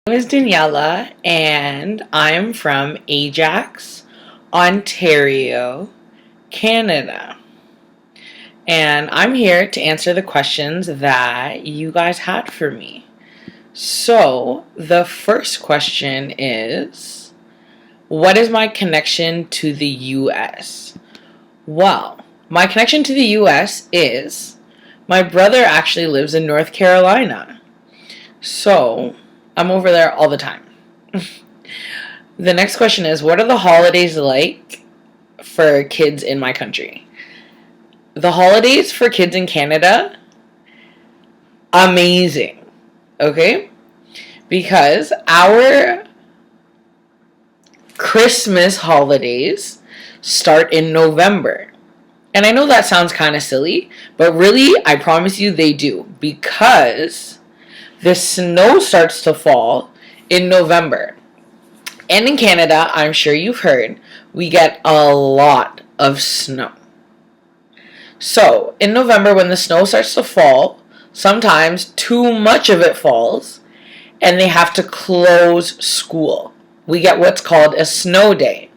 My name is Daniela, and I'm from Ajax, Ontario, Canada. And I'm here to answer the questions that you guys had for me. So, the first question is, what is my connection to the US? Well, my connection to the US is my brother actually lives in North Carolina. So, I'm over there all the time. The next question is, what are the holidays like for kids in my country? The holidays for kids in Canada, amazing. Okay? Because our Christmas holidays start in November. And I know that sounds kind of silly, but really, I promise you they do. Because the snow starts to fall in November. And in Canada, I'm sure you've heard, we get a lot of snow. So, in November, when the snow starts to fall, sometimes too much of it falls, and they have to close school. We get what's called a snow day.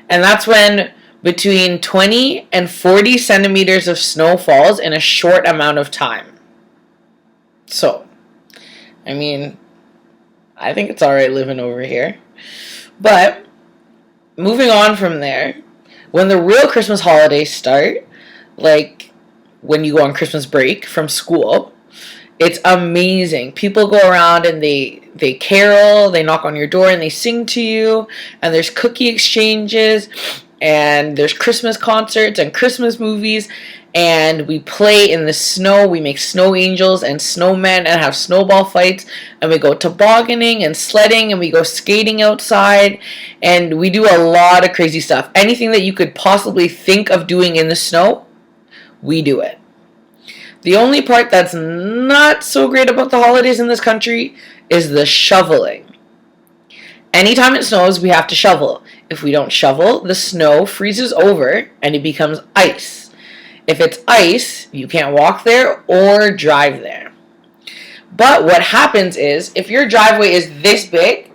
And that's when between 20 and 40 centimeters of snow falls in a short amount of time. So, I mean, I think it's alright living over here. But, moving on from there, when the real Christmas holidays start, like when you go on Christmas break from school, it's amazing. People go around and they carol, they knock on your door and they sing to you, and there's cookie exchanges, and there's Christmas concerts and Christmas movies, and we play in the snow. We make snow angels and snowmen and have snowball fights, and we go tobogganing and sledding, and we go skating outside, and we do a lot of crazy stuff. Anything that you could possibly think of doing in the snow, we do it. The only part that's not so great about the holidays in this country is the shoveling. Anytime it snows, we have to shovel. If we don't shovel, the snow freezes over and it becomes ice. If it's ice, you can't walk there or drive there. But what happens is, if your driveway is this big,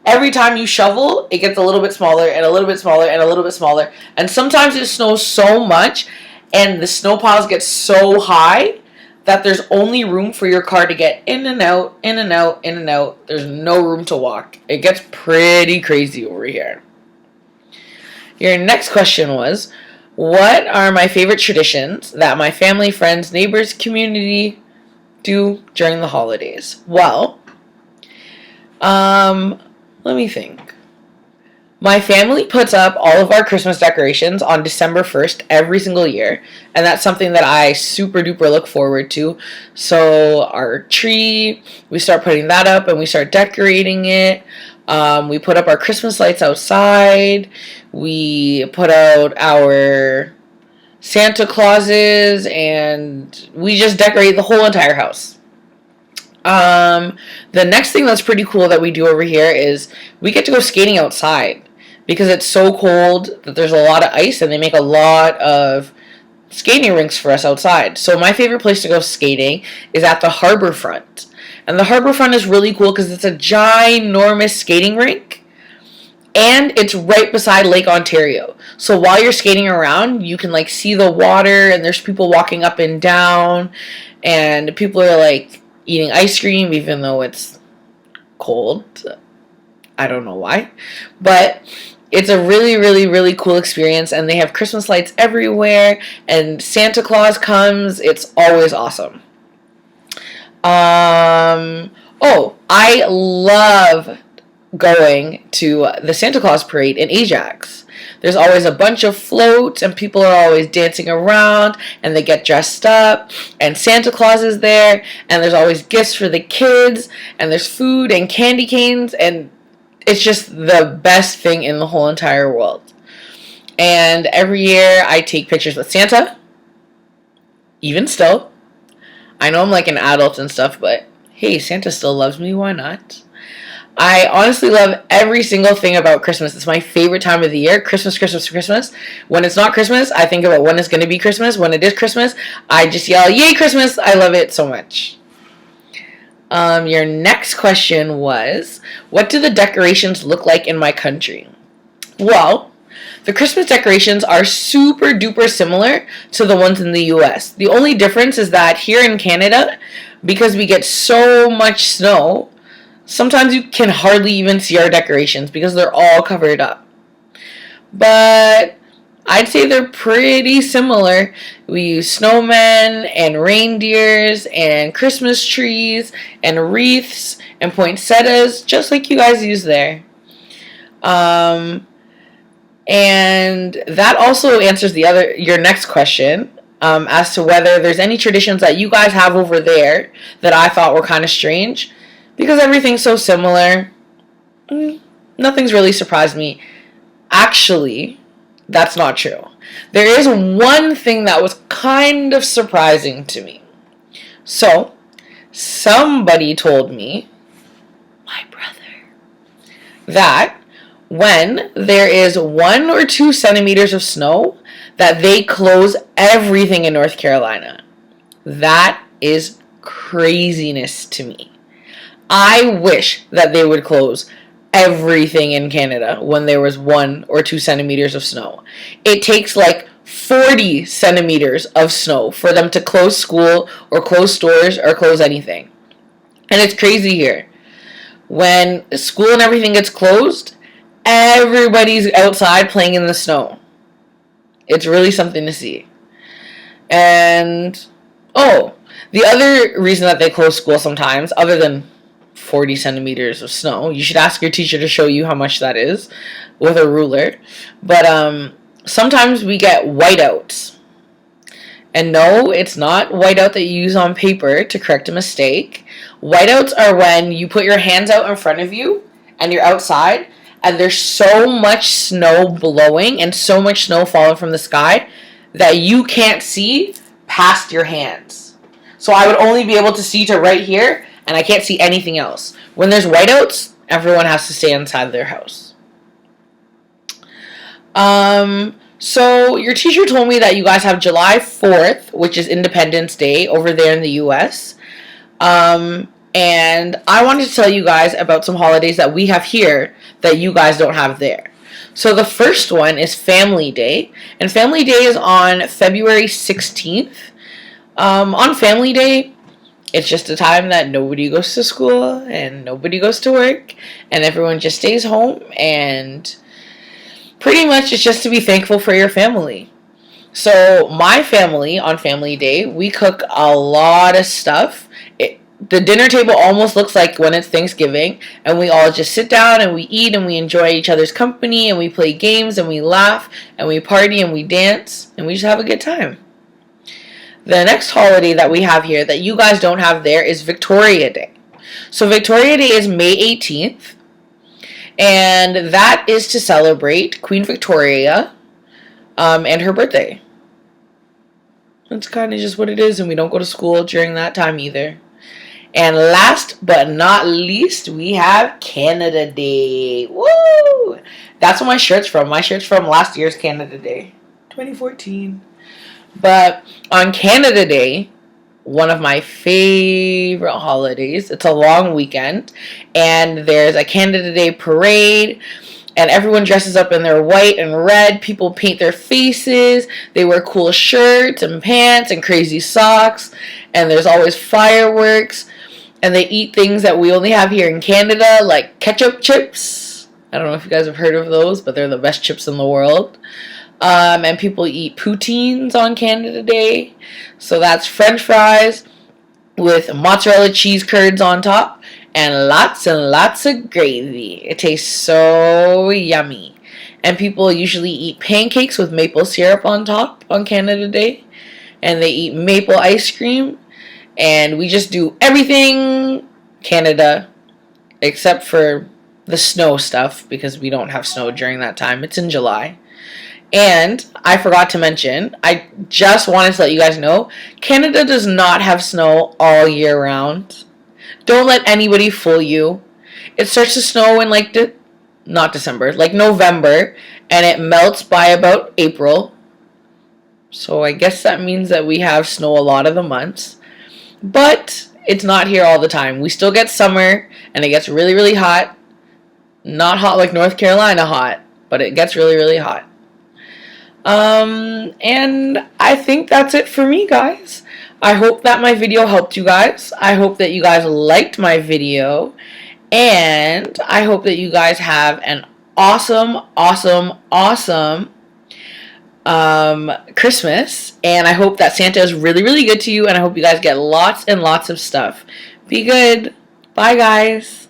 every time you shovel, it gets a little bit smaller and a little bit smaller and a little bit smaller. And sometimes it snows so much and the snow piles get so high that there's only room for your car to get in and out, in and out, in and out. There's no room to walk. It gets pretty crazy over here. Your next question was, what are my favorite traditions that my family, friends, neighbors, community do during the holidays? Well, let me think. My family puts up all of our Christmas decorations on December 1st every single year, and that's something that I super duper look forward to. So our tree, we start putting that up and we start decorating it. We put up our Christmas lights outside. We put out our Santa Clauses, and we just decorate the whole entire house. The next thing that's pretty cool that we do over here is we get to go skating outside because it's so cold that there's a lot of ice, and they make a lot of skating rinks for us outside. So my favorite place to go skating is at the harbor front. And the harbor front is really cool because it's a ginormous skating rink, and it's right beside Lake Ontario. So while you're skating around, you can like see the water, and there's people walking up and down, and people are like eating ice cream even though it's cold. I don't know why. But it's a really, really, really cool experience, and they have Christmas lights everywhere, and Santa Claus comes. It's always awesome. I love going to the Santa Claus parade in Ajax. There's always a bunch of floats, and people are always dancing around, and they get dressed up, and Santa Claus is there, and there's always gifts for the kids, and there's food and candy canes, and it's just the best thing in the whole entire world. And every year I take pictures with Santa. Even still. I know I'm like an adult and stuff, but hey, Santa still loves me. Why not? I honestly love every single thing about Christmas. It's my favorite time of the year. Christmas, Christmas, Christmas. When it's not Christmas, I think about when it's going to be Christmas. When it is Christmas, I just yell, yay, Christmas. I love it so much. Your next question was, what do the decorations look like in my country? Well, the Christmas decorations are super duper similar to the ones in the US. The only difference is that here in Canada, because we get so much snow, sometimes you can hardly even see our decorations because they're all covered up. But I'd say they're pretty similar. We use snowmen and reindeers and Christmas trees and wreaths and poinsettias, just like you guys use there. And that also answers your next question, as to whether there's any traditions that you guys have over there that I thought were kind of strange. Because everything's so similar, nothing's really surprised me. Actually, that's not true. There is one thing that was kind of surprising to me. So, somebody told me, my brother, that when there is 1 or 2 centimeters of snow, that they close everything in North Carolina. That is craziness to me. I wish that they would close everything in Canada when there was 1 or 2 centimeters of snow. It takes like 40 centimeters of snow for them to close school or close stores or close anything. And it's crazy here. When school and everything gets closed, everybody's outside playing in the snow. It's really something to see. And, the other reason that they close school sometimes, other than 40 centimeters of snow, you should ask your teacher to show you how much that is with a ruler. But sometimes we get whiteouts. And no, it's not whiteout that you use on paper to correct a mistake. Whiteouts are when you put your hands out in front of you and you're outside and there's so much snow blowing and so much snow falling from the sky that you can't see past your hands. So I would only be able to see to right here, and I can't see anything else. When there's whiteouts, everyone has to stay inside their house. So your teacher told me that you guys have July 4th, which is Independence Day over there in the US. And I wanted to tell you guys about some holidays that we have here that you guys don't have there. So the first one is Family Day, and Family Day is on February 16th. On Family Day, it's just a time that nobody goes to school and nobody goes to work and everyone just stays home, and pretty much it's just to be thankful for your family. So my family, on Family Day, we cook a lot of stuff. The dinner table almost looks like when it's Thanksgiving, and we all just sit down and we eat and we enjoy each other's company and we play games and we laugh and we party and we dance and we just have a good time. The next holiday that we have here that you guys don't have there is Victoria Day. So Victoria Day is May 18th, and that is to celebrate Queen Victoria and her birthday. That's kind of just what it is, and we don't go to school during that time either. And last but not least, we have Canada Day. Woo! That's what my shirt's from. My shirt's from last year's Canada Day, 2014. But on Canada Day, one of my favorite holidays, it's a long weekend, and there's a Canada Day parade, and everyone dresses up in their white and red. People paint their faces. They wear cool shirts and pants and crazy socks, and there's always fireworks. And they eat things that we only have here in Canada, like ketchup chips. I don't know if you guys have heard of those, but they're the best chips in the world. And people eat poutines on Canada Day. So that's French fries with mozzarella cheese curds on top and lots of gravy. It tastes so yummy. And people usually eat pancakes with maple syrup on top on Canada Day. And they eat maple ice cream. And we just do everything Canada except for the snow stuff, because we don't have snow during that time. It's in July. And I forgot to mention, I just wanted to let you guys know, Canada does not have snow all year round. Don't let anybody fool you. It starts to snow in not December, like November, and it melts by about April. So I guess that means that we have snow a lot of the months. But it's not here all the time. We still get summer, and it gets really, really hot. Not hot like North Carolina hot, but it gets really, really hot. And I think that's it for me, guys. I hope that my video helped you guys. I hope that you guys liked my video. And I hope that you guys have an awesome, awesome, awesome Christmas. And I hope that Santa is really, really good to you. And I hope you guys get lots and lots of stuff. Be good. Bye, guys.